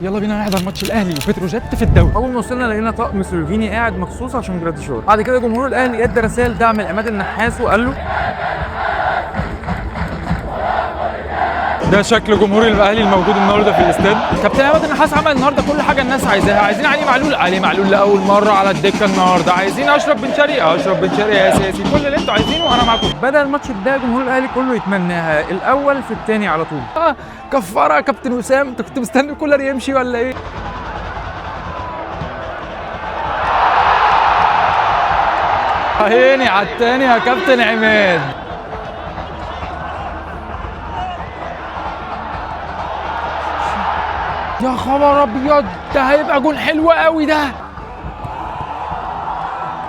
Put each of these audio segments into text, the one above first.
يلا بينا نحضر ماتش الاهلي وبتروجيت في الدوري. اول ما وصلنا لقينا طقم سلوفيني قاعد مخصوص عشان جراديشار. بعد كده جمهور الاهلي ادى رسائل دعم لعماد النحاس وقال له ده شكل جمهور الاهلي الموجود النهارده في الاستاد. كابتن عماد النحاس عمل النهارده كل حاجه الناس عايزاها. عايزين علي معلول لاول مره على الدكه النهارده. عايزين اشرف بن شرقي اساسي. كل اللي انتوا عايزينه وانا معاكم. بدا الماتش ده جمهور الاهلي كله يتمناها، الاول في الثاني على طول. كفاره يا كابتن وسام، انت كنت مستني كولر يمشي ولا ايه؟ عيني على التاني يا كابتن عماد. يا خبر ابيض، ده هيبقى جون حلو قوي ده.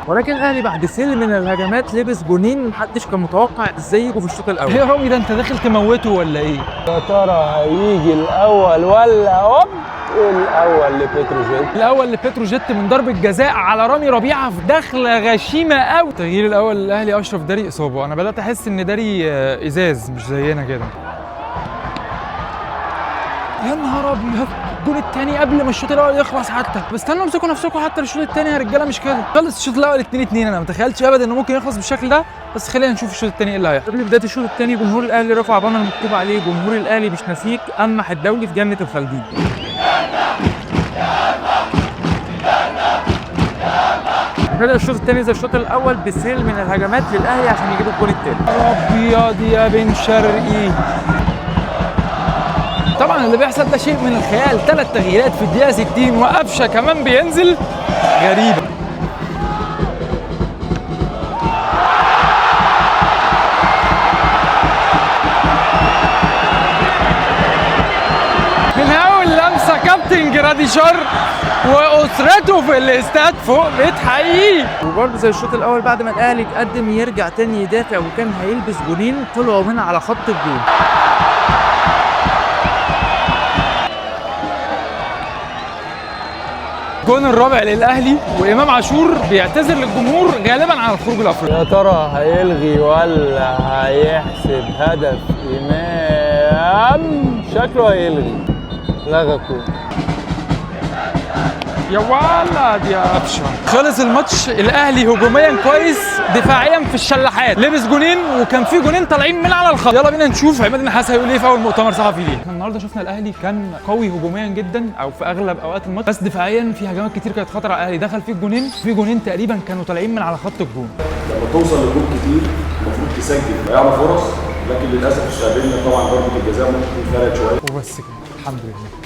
ولكن الاهلي بعد سيل من الهجمات لبس جونين محدش كان متوقع ازاي يجوا في الشوط الاول. ايه يا رامي، ده انت داخل تموته ولا ايه؟ يا ترى هيجي الاول ولا هوب الاول لبتروجيت؟ الاول لبتروجيت من ضربه جزاء على رامي ربيعه في دخله غشيمه قوي. التغيير الاول للاهلي اشرف داري اصابه. انا بدات احس ان داري ازاز مش زينا كده. يا نهار ابيض، الجون الثاني قبل ما الشوط الاول يخلص حتى. بس استنوا امسكوا نفسكم حتى الشوط الثاني يا رجاله، مش كده. خلص الشوط الاول 2-2. انا ما تخيلتش ابدا انه ممكن يخلص بالشكل ده، بس خلينا نشوف الشوط الثاني ايه اللي هيحصل. قبل بدايه الشوط الثاني جمهور الاهلي رفع بانر مكتوب عليه جمهور الاهلي مش ناسيك، امح الدولي في جنه الخالدين. بدأ الشوط الثاني زي الشوط الاول بسيل من الهجمات للاهلي عشان يجيبوا الجون الثاني. ابيض يا بن شرقي. طبعا اللي بيحصل ده شيء من الخيال. 3 تغييرات في الدقيقه 60 وقفشه كمان بينزل، غريبه. من اول لمسه كابتن جراديشار واسرته في الاستاد فوق بتحييه. وبرضه زي الشوط الاول بعد ما الاهلي اتقدم يرجع تاني يدافع وكان هيلبس جونين، طلعوا هنا على خط الجون. الجون الرابع للاهلي وامام عاشور بيعتذر للجمهور غالبا على الخروج الافريقي. يا ترى هيلغي ولا هيحسب هدف؟ امام شكله هيلغي. لغى الكوره. يا ولد يا قفشه. خلص الماتش الاهلي هجوميا كويس، دفاعيا في الشلاحات. لبس جونين وكان في جونين طالعين من على الخط. يلا بينا نشوف عماد النحاس هيقول ايه في اول مؤتمر صحفي ليه. احنا النهارده شفنا الاهلي كان قوي هجوميا جدا او في اغلب اوقات الماتش، بس دفاعيا في هجمات كتير كانت خطر على الاهلي. دخل فيه جونين، في جونين تقريبا كانوا طالعين من على خط الجون. لما توصل لجول كتير المفروض تسجل. ضيعنا فرص، لكن للاسف قابلنا طبعا ضربه الجزاء ممكن تكون فرقت شويه. وبس كده، الحمد لله.